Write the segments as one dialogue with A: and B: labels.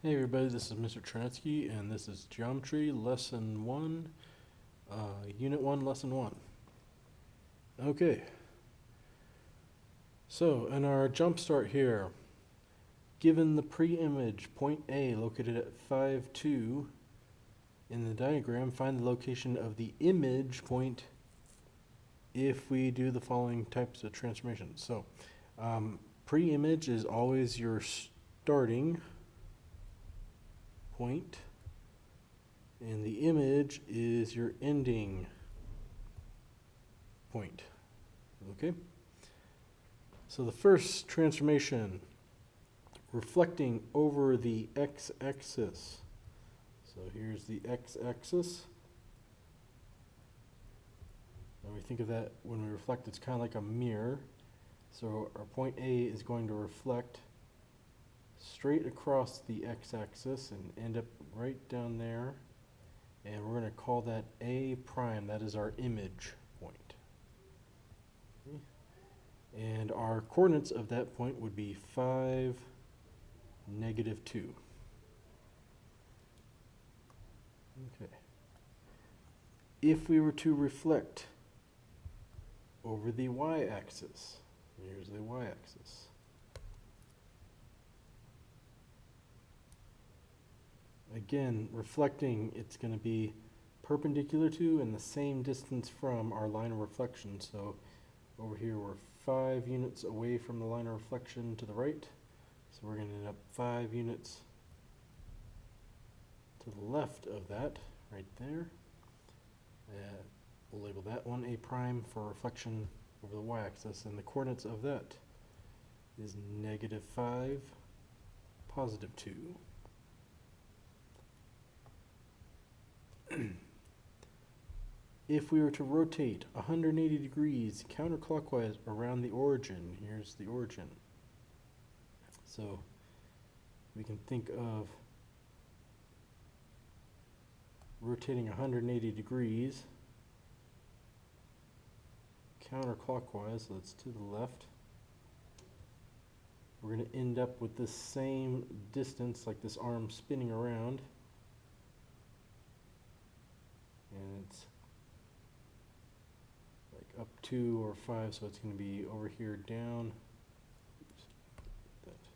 A: Hey everybody, this is Mr. Ternetsky, and this is Geometry Lesson 1, Unit 1, Lesson 1. Okay, so in our jump start here, given the pre-image point A located at 5, 2, in the diagram, find the location of the image point if we do the following types of transformations. So, pre-image is always your starting point, and the image is your ending point. Okay? So the first transformation, reflecting over the x-axis. So here's the x-axis. And we think of that when we reflect, it's kind of like a mirror. So our point A is going to reflect straight across the x-axis and end up right down there. And we're going to call that A prime. That is our image point. Okay. And our coordinates of that point would be 5, -2. Okay. If we were to reflect over the y-axis, here's the y-axis. Again, reflecting, it's going to be perpendicular to and the same distance from our line of reflection. So over here we're 5 units away from the line of reflection to the right. So we're going to end up 5 units to the left of that, right there. We'll label that one A prime for reflection over the y-axis, and the coordinates of that is -5, +2. If we were to rotate 180 degrees counterclockwise around the origin, here's the origin. So we can think of rotating 180 degrees counterclockwise, so that's to the left. We're going to end up with the same distance, like this arm spinning around. And it's like up 2 or 5, so it's going to be over here down. Oops, that.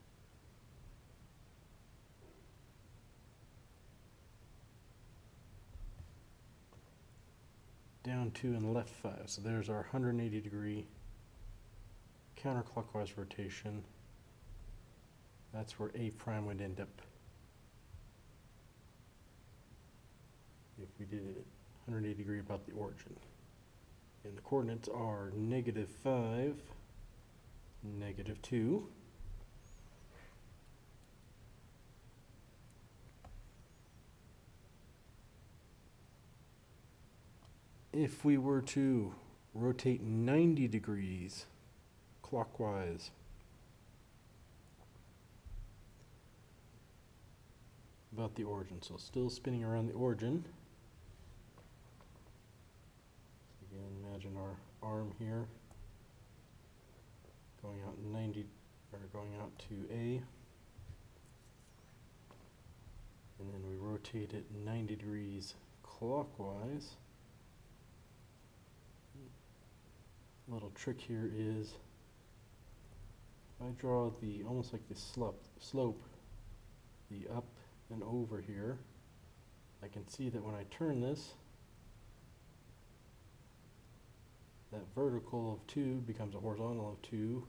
A: Down 2 and left 5. So there's our 180 degree counterclockwise rotation. That's where A prime would end up if we did it 180 degree about the origin. And the coordinates are -5, -2. If we were to rotate 90 degrees clockwise about the origin, so still spinning around the origin. So again, imagine our arm here going out 90, or going out to A, and then we rotate it 90 degrees clockwise. Little trick here is if I draw the almost like the slope, the up and over here, I can see that when I turn this, that vertical of 2 becomes a horizontal of 2,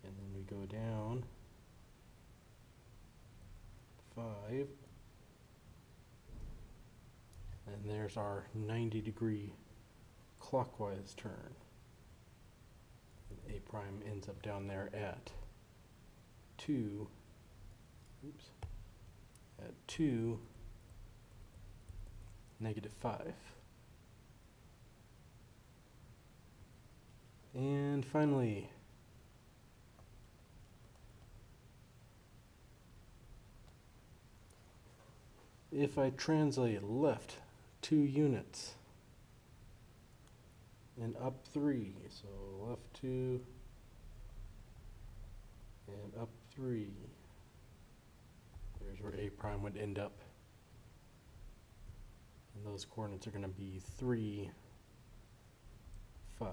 A: and then we go down 5, and there's our 90 degree clockwise turn. And A prime ends up down there at 2, oops, at 2, -5. And finally, if I translate left 2 units and up 3, so left 2 and up 3, there's There's where A prime would end up. And those coordinates are going to be 3, 5.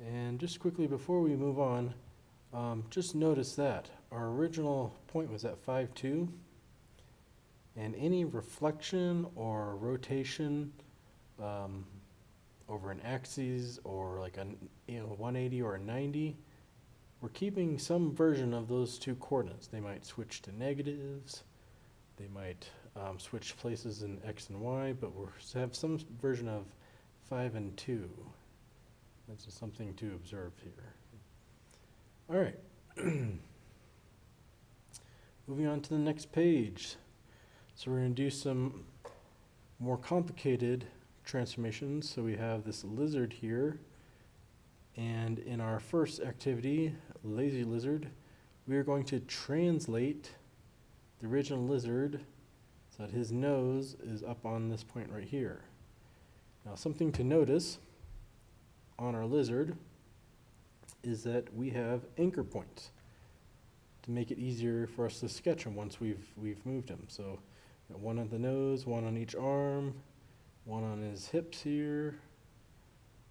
A: And just quickly before we move on, just notice that our original point was at 5, 2. And any reflection or rotation over an axis or like a 180 or a 90, we're keeping some version of those two coordinates. They might switch to negatives, they might switch places in x and y, but we'll have some version of 5 and 2. That's just something to observe here. All right. Moving on to the next page. So we're going to do some more complicated transformations. So we have this lizard here. And in our first activity, lazy lizard, we are going to translate the original lizard so that his nose is up on this point right here. Now, something to notice on our lizard is that we have anchor points to make it easier for us to sketch him once we've moved him. So got one on the nose, one on each arm, one on his hips here,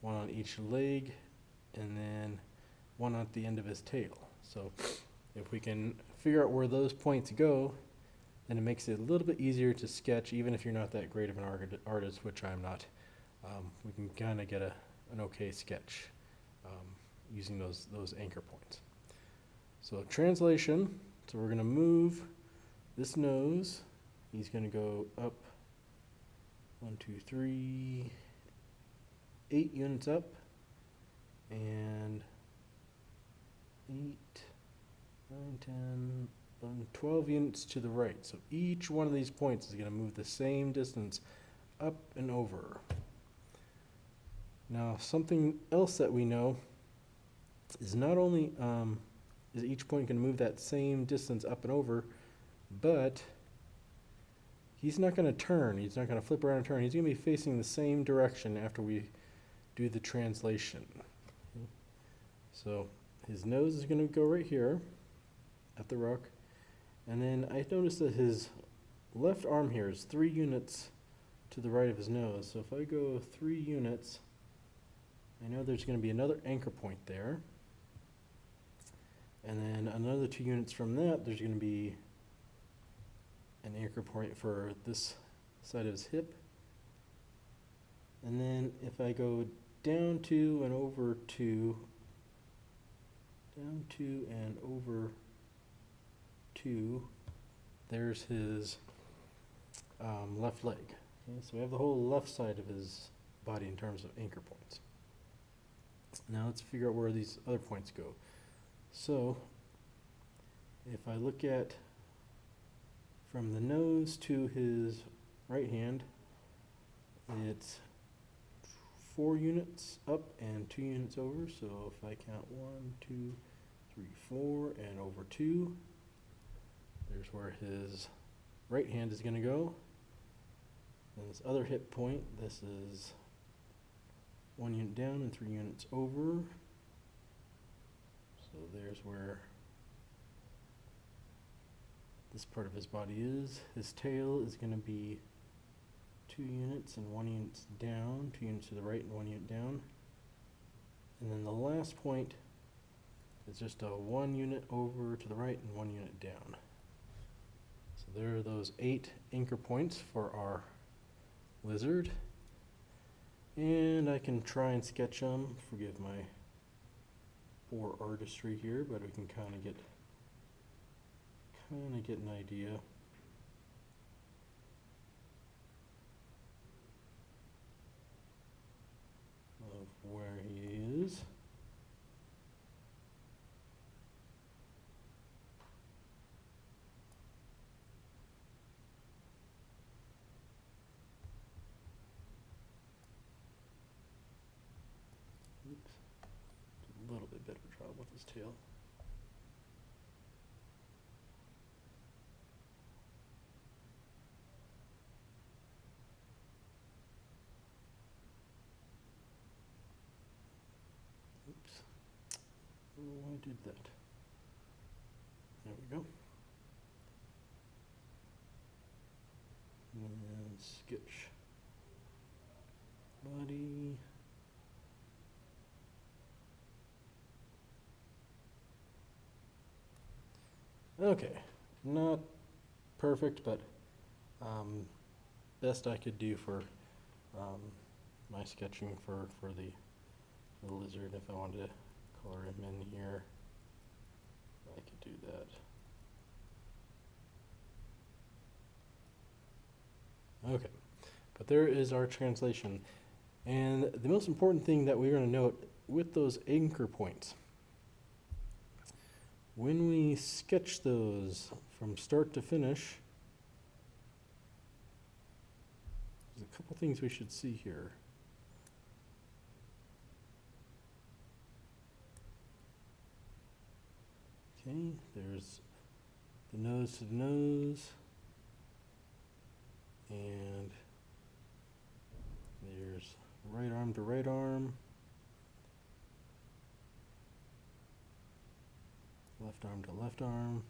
A: one on each leg, and then one at the end of his tail. So if we can figure out where those points go, then it makes it a little bit easier to sketch, even if you're not that great of an artist, which I'm not. We can kind of get an okay sketch using those anchor points. So translation, so we're going to move this nose. He's going to go up 1, 2, 3, 8 units up, and 8, 9, 10, 11, 12 units to the right. So each one of these points is going to move the same distance up and over. Now, something else that we know is not only is each point going to move that same distance up and over, but he's not going to turn. He's not going to flip around and turn. He's going to be facing the same direction after we do the translation. Okay. So his nose is going to go right here at the rock. And then I noticed that his left arm here is 3 units to the right of his nose. So if I go 3 units, I know there's going to be another anchor point there. And then another 2 units from that, there's going to be an anchor point for this side of his hip. And then if I go down 2 and over 2, down 2 and over 2, there's his left leg. Okay, so we have the whole left side of his body in terms of anchor points. Now let's figure out where these other points go. So if I look at from the nose to his right hand, it's 4 units up and 2 units over. So if I count 1, 2, 3, 4, and over 2, there's where his right hand is going to go. Then this other hip point, this is 1 unit down and 3 units over. So there's where this part of his body is. His tail is going to be 2 units and 1 unit down, 2 units to the right and 1 unit down. And then the last point is just a 1 unit over to the right and 1 unit down. So there are those 8 anchor points for our lizard. And I can try and sketch them. Forgive my poor artistry here, but we can kind of get an idea. Of where he is. Oops. A little bit better job with his tail. Oops. I don't know why I did that. There we go. Okay, not perfect, but best I could do for my sketching for the lizard. If I wanted to color him in here, I could do that. Okay, but there is our translation. And the most important thing that we're going to note with those anchor points, when we sketch those from start to finish, there's a couple things we should see here. Okay, there's the nose to the nose, and there's right arm to right arm, left arm to left arm.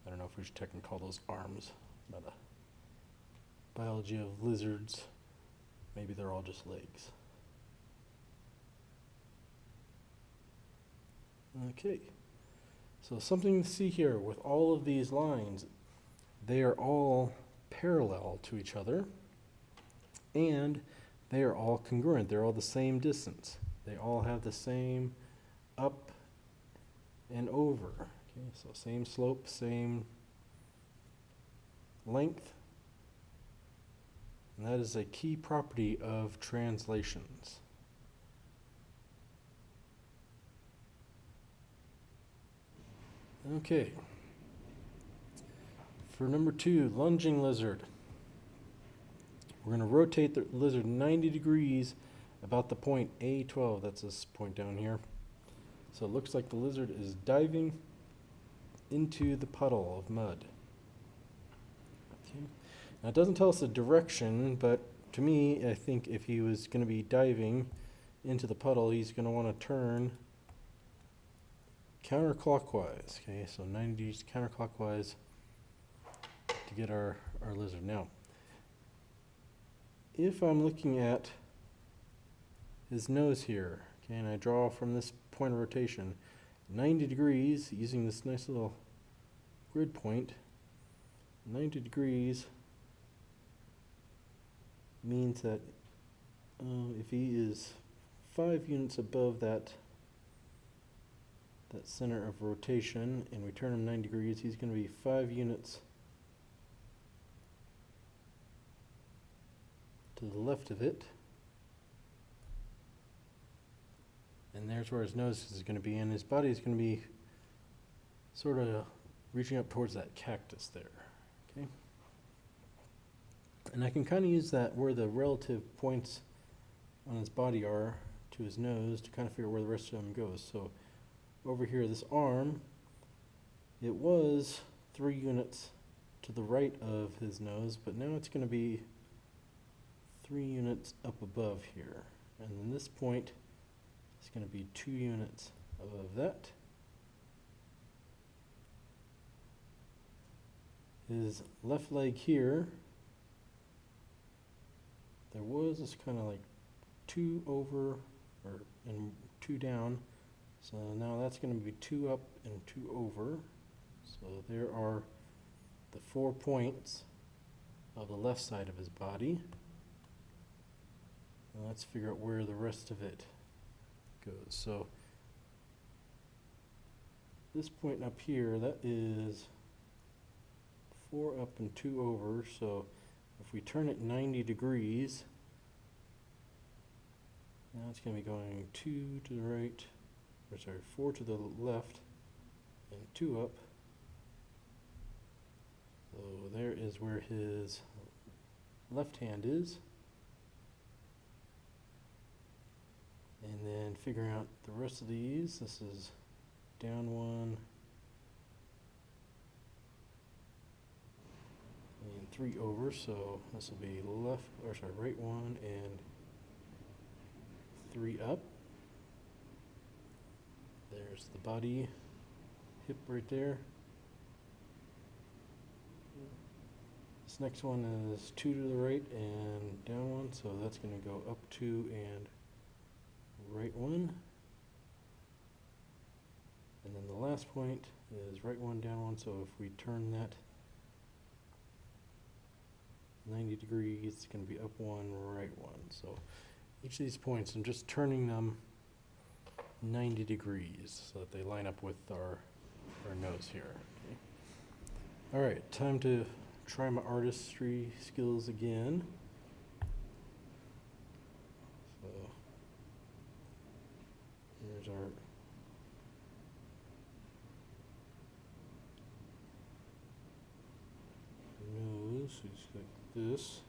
A: I don't know if we should technically call those arms, but biology of lizards, maybe they're all just legs. Okay, so something to see here with all of these lines, they are all parallel to each other, and they are all congruent. They're all the same distance. They all have the same up and over. Okay, so same slope, same length. And that is a key property of translations. Okay. For number 2, lunging lizard. We're going to rotate the lizard 90 degrees about the point A12. That's this point down here. So it looks like the lizard is diving into the puddle of mud. Okay. Now it doesn't tell us the direction, but to me, I think if he was going to be diving into the puddle, he's going to want to turn counterclockwise. Okay, so 90 degrees counterclockwise to get our lizard. Now, if I'm looking at his nose here, okay, and I draw from this point of rotation 90 degrees using this nice little grid point, 90 degrees means that if he is 5 units above that center of rotation and we turn him 90 degrees, he's going to be 5 units to the left of it. And there's where his nose is going to be, and his body is going to be sort of reaching up towards that cactus there. Okay. And I can kind of use that where the relative points on his body are to his nose to kind of figure out where the rest of him goes. So over here, this arm, it was 3 units to the right of his nose, but now it's going to be 3 units up above here. And then this point is going to be 2 units above that. His left leg here, there was this kind of like 2 over and 2 down. So now that's going to be 2 up and 2 over. So there are the 4 points of the left side of his body. Now let's figure out where the rest of it goes. So this point up here, that is 4 up and 2 over. So if we turn it 90 degrees, now it's going to be going 2 to the right, or sorry, 4 to the left and 2 up. So there is where his left hand is. And then figuring out the rest of these, this is down 1 and 3 over, so this will be left, or sorry, right 1 and 3 up. There's the body, hip right there. This next one is 2 to the right and down 1, so that's going to go up 2 and right 1. And then the last point is right one, down one, so if we turn that 90 degrees, it's going to be up one, right one. So each of these points, I'm just turning them 90 degrees so that they line up with our nose here. Okay. All right, time to try my artistry skills again. So here's our nose, so just like this.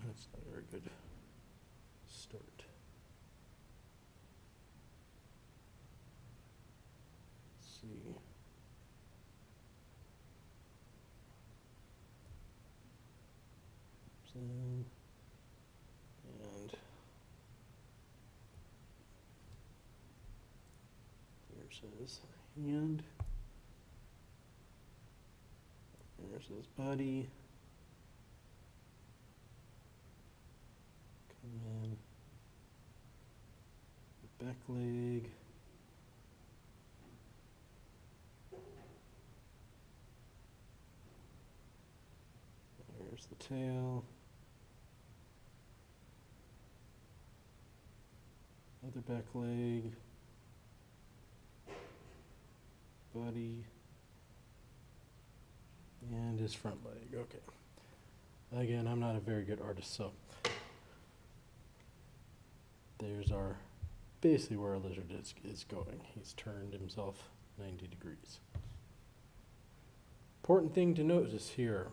A: That's not a very good start. Let's see. And there's his hand. There's his body. Come in. The back leg. There's the tail. Other back leg. Body. And his front leg. Okay. Again, I'm not a very good artist, so there's our basically where our lizard is going. He's turned himself 90 degrees. Important thing to notice here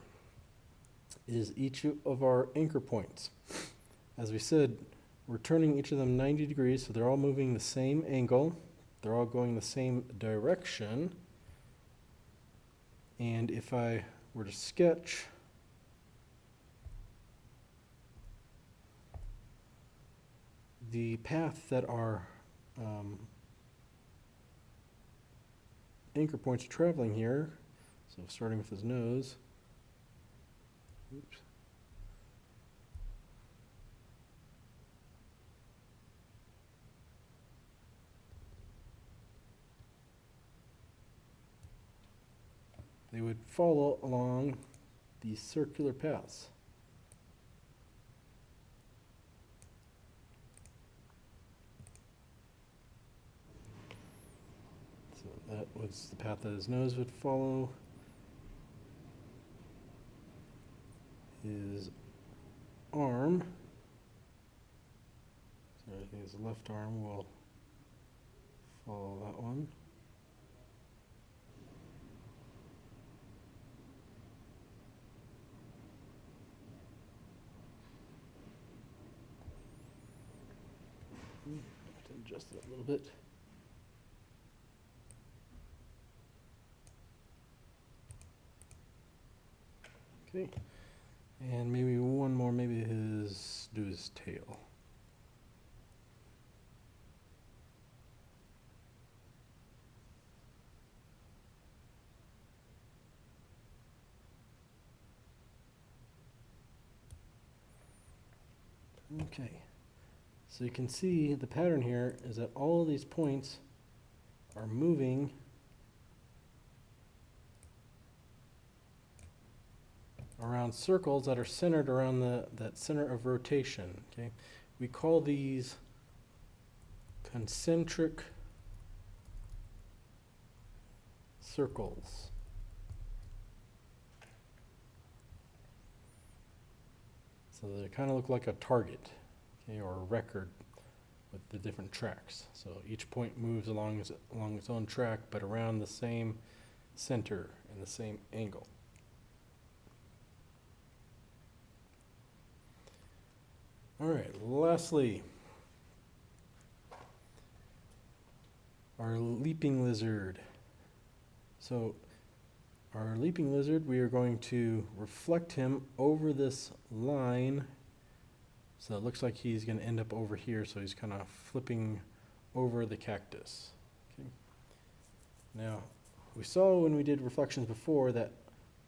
A: is each of our anchor points. As we said, we're turning each of them 90 degrees, so they're all moving the same angle. They're all going the same direction. And if I were to sketch the path that our anchor points are traveling here, so starting with his nose, oops. They would follow along these circular paths. So that was the path that his nose would follow. His arm, so I think his left arm will follow that one. I have to adjust it a little bit. Okay, and maybe one more, maybe do his tail. Okay, so you can see the pattern here is that all of these points are moving around circles that are centered around that center of rotation. Okay, we call these concentric circles. So they kind of look like a target, okay, or a record with the different tracks. So each point moves along its own track, but around the same center and the same angle. All right, lastly, our leaping lizard. So our leaping lizard, we are going to reflect him over this line. So it looks like he's going to end up over here, so he's kind of flipping over the cactus. Okay. Now, we saw when we did reflections before that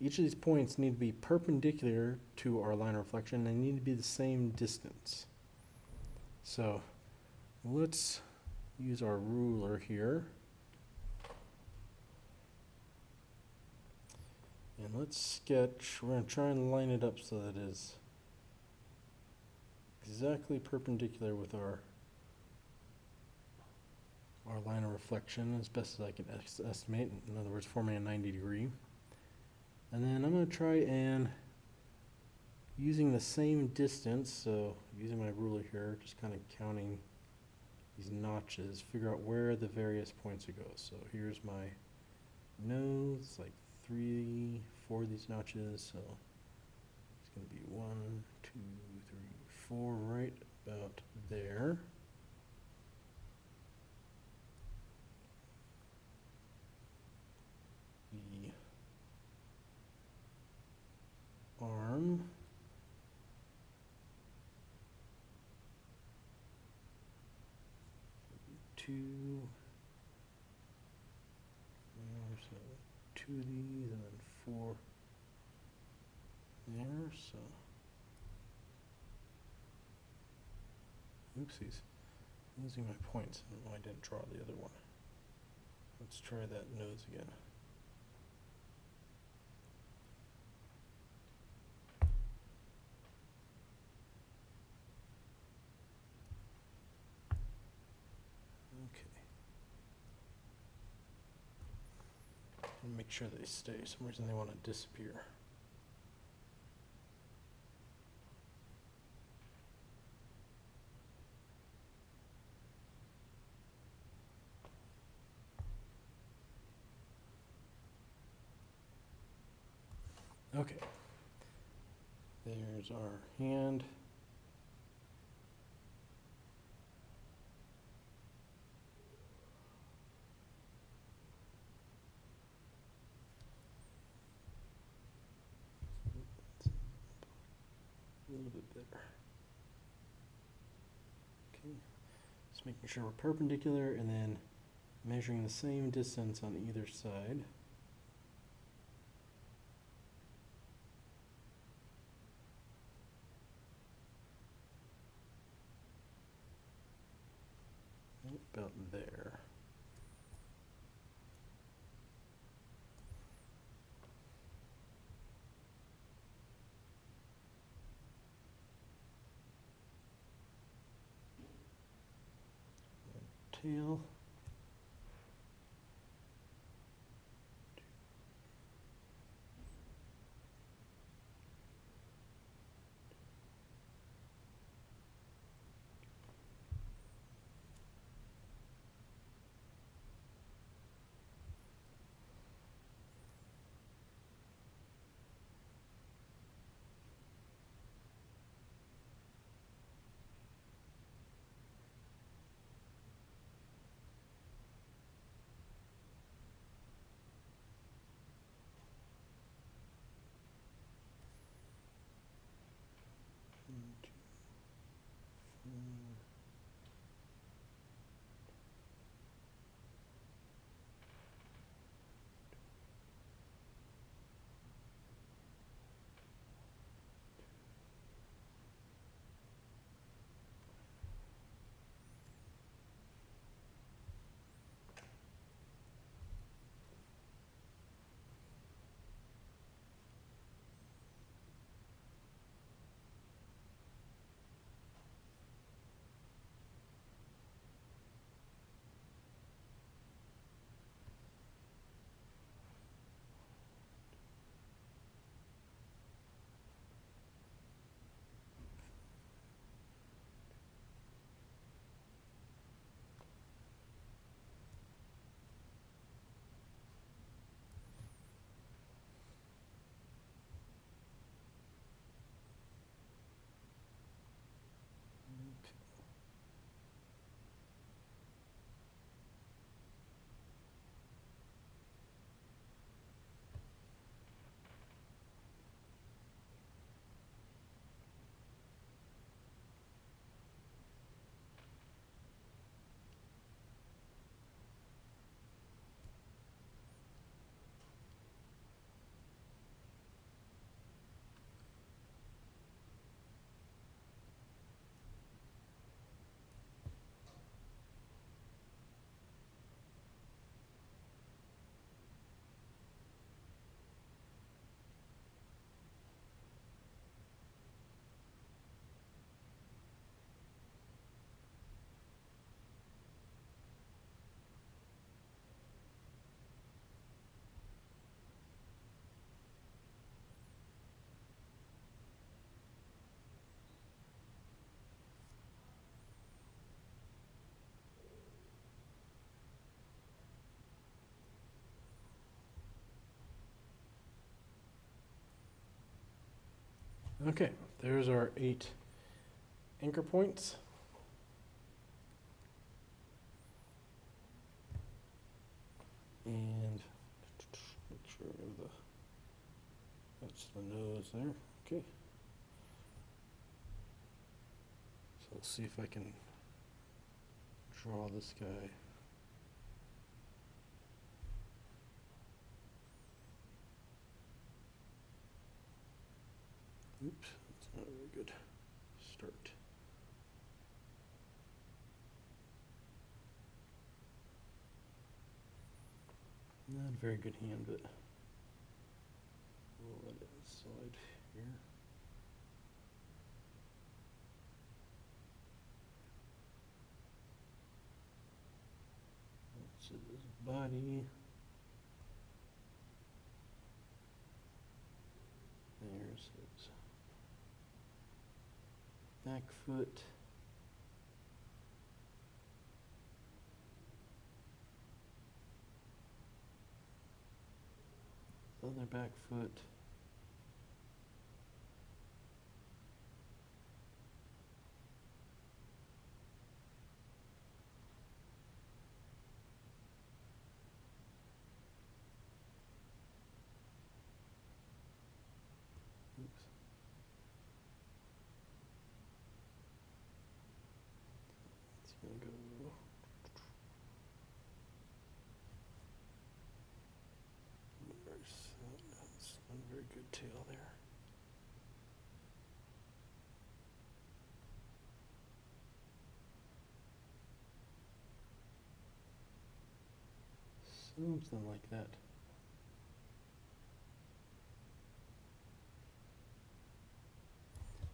A: each of these points need to be perpendicular to our line of reflection. They need to be the same distance. So let's use our ruler here. let's sketch. We're going to try and line it up so that it is exactly perpendicular with our line of reflection as best as I can estimate. In other words, forming a 90 degree. And then I'm going to try and, using the same distance, so using my ruler here, just kind of counting these notches, figure out where the various points would go. So here's my nose, like 3, 4 of these notches, so it's going to be 1, 2, 3, 4, right about there. The arm, two, so 2 of these, and then 4 there, so, oopsies, losing my points. Oh, I didn't draw the other one. Let's try that nose again. And make sure they stay. For some reason they want to disappear. Okay. There's our hand. A little bit better. Okay, just making sure we're perpendicular and then measuring the same distance on either side. About there. Tail. Okay, there's our 8 anchor points. And make sure we have that's the nose there. Okay. So let's see if I can draw this guy. Oops, that's not a very good start. Not a very good hand, but we'll let it slide here. That's his body. There's his back foot. Other back foot. Oops. It's gonna go. That's not a very good tail there. Something like that.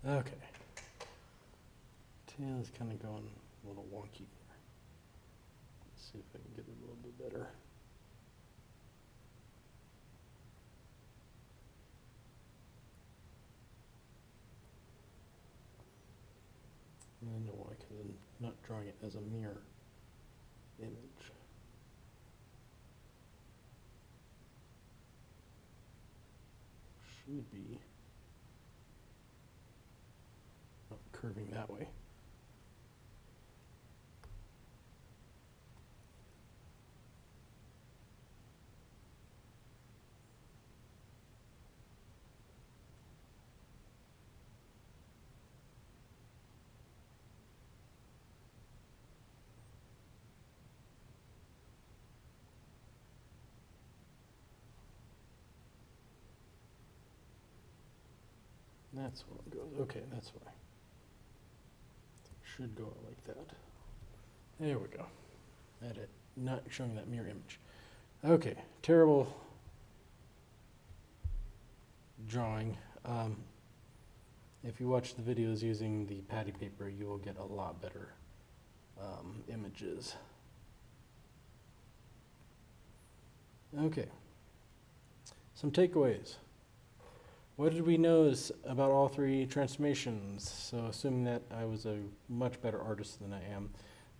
A: Okay. Tail is kind of going a little wonky there. Let's see if I can get it a little bit better. I know why, because I'm not drawing it as a mirror image. Should be not curving that way. That's what it goes. Okay, that's why. Should go out like that. There we go. Edit. Not showing that mirror image. Okay, terrible drawing. If you watch the videos using the patty paper, you will get a lot better images. Okay, some takeaways. What did we notice about all 3 transformations? So assuming that I was a much better artist than I am,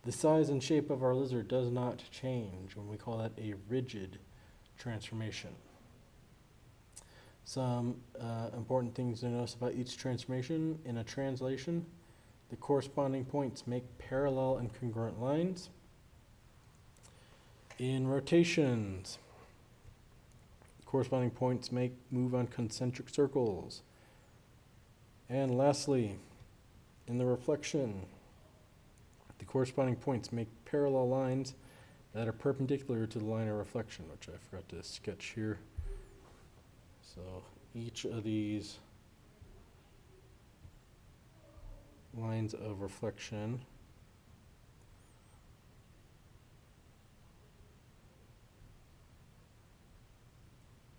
A: the size and shape of our lizard does not change when we call that a rigid transformation. Some important things to notice about each transformation. In a translation, the corresponding points make parallel and congruent lines. In rotations, corresponding points move on concentric circles. And lastly, in the reflection, the corresponding points make parallel lines that are perpendicular to the line of reflection, which I forgot to sketch here. So each of these lines of reflection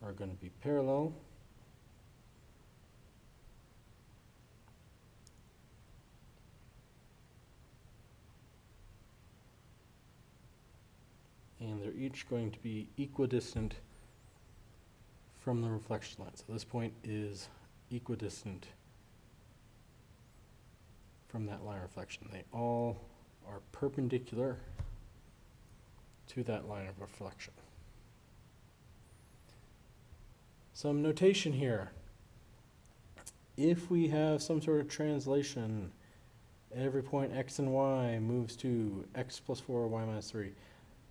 A: are going to be parallel. And they're each going to be equidistant from the reflection line. So this point is equidistant from that line of reflection. They all are perpendicular to that line of reflection. Some notation here. if we have some sort of translation, every point x and y moves to x plus 4, y minus 3.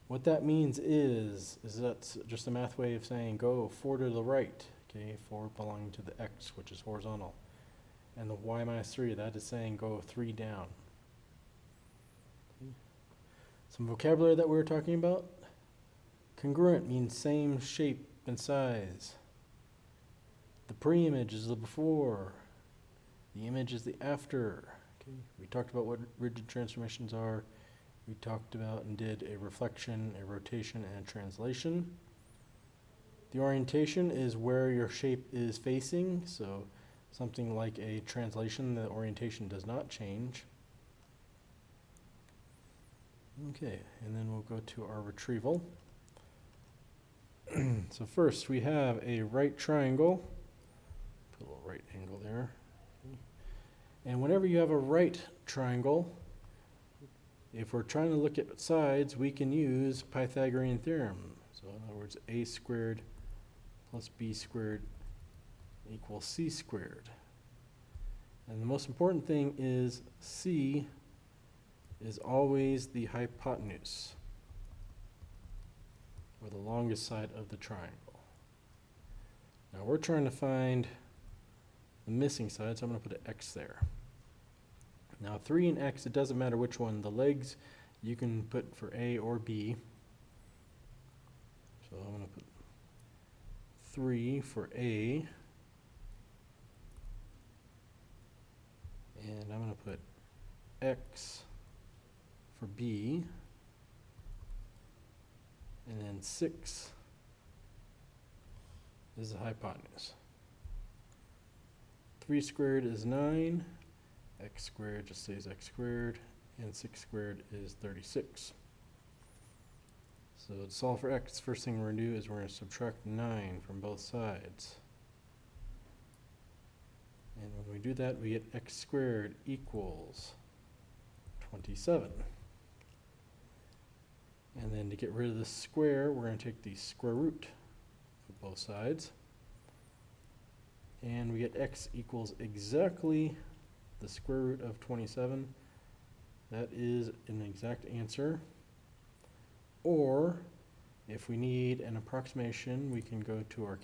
A: What that means is that's just a math way of saying go 4 to the right, okay, 4 belonging to the x, which is horizontal. And the y minus 3, that is saying go 3 down. Okay. Some vocabulary that we were talking about. Congruent means same shape and size. The pre-image is the before. The image is the after. Okay. We talked about what rigid transformations are. We talked about and did a reflection, a rotation, and a translation. The orientation is where your shape is facing. So something like a translation, the orientation does not change. Okay, and then we'll go to our retrieval. So first we have a right triangle. Put a little right angle there. Okay. And whenever you have a right triangle, if we're trying to look at sides, we can use Pythagorean theorem. So in other words, a squared plus b squared equals c squared. And the most important thing is c is always the hypotenuse, or the longest side of the triangle. Now we're trying to find the missing side, so I'm going to put an x there. Now 3 and x, it doesn't matter which one. The legs you can put for A or B. So I'm going to put 3 for A. And I'm going to put x for B. And then 6 is the hypotenuse. 3 squared is 9. X squared just stays x squared, and 6 squared is 36. So to solve for x, first thing we're going to do is we're going to subtract 9 from both sides. And when we do that, we get x squared equals 27. And then to get rid of the square, we're going to take the square root of both sides. And we get x equals exactly the square root of 27. That is an exact answer. Or, if we need an approximation, we can go to our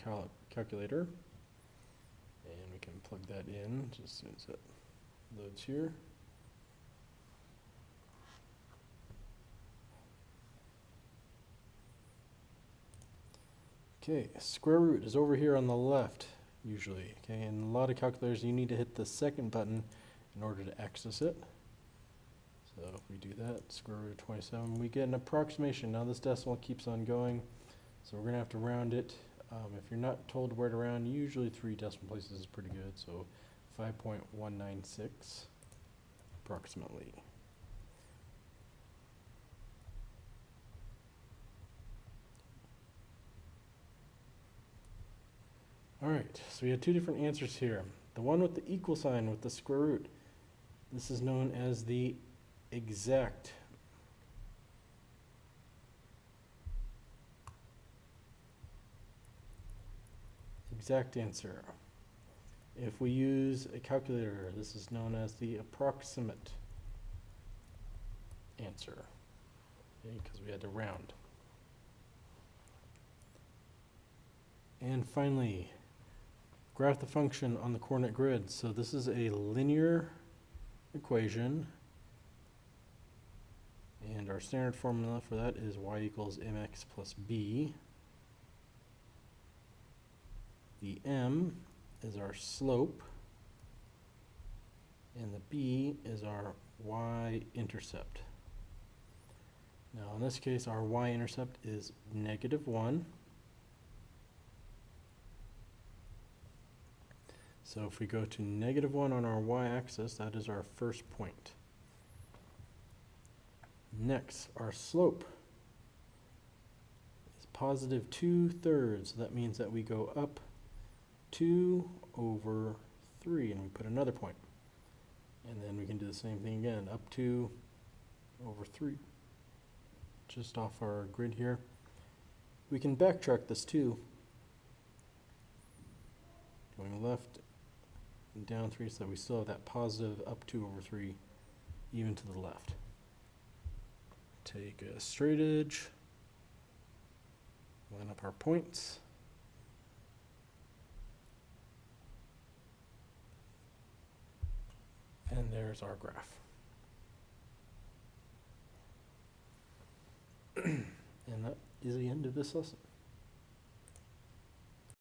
A: calculator. And we can plug that in just as soon as that loads here. Okay, square root is over here on the left, usually. Okay, in a lot of calculators, you need to hit the second button in order to access it. So if we do that, square root of 27, we get an approximation. Now this decimal keeps on going, so we're going to have to round it. If you're not told where to round, usually 3 decimal places is pretty good, so 5.196 approximately. All right, so we had 2 different answers here. The one with the equal sign with the square root, this is known as the exact answer. If we use a calculator, this is known as the approximate answer, okay, because we had to round. And finally, graph the function on the coordinate grid. So this is a linear equation, and our standard formula for that is y equals mx plus b. The m is our slope, and the b is our y-intercept. Now in this case, our y-intercept is -1. So if we go to -1 on our y-axis, that is our first point. Next, our slope is positive 2/3. So that means that we go up 2/3, and we put another point. And then we can do the same thing again, up 2/3. Just off our grid here. We can backtrack this too. Going left and down 3 so that we still have that positive up 2 over 3 even to the left. Take a straight edge, line up our points. And there's our graph. And that is the end of this lesson.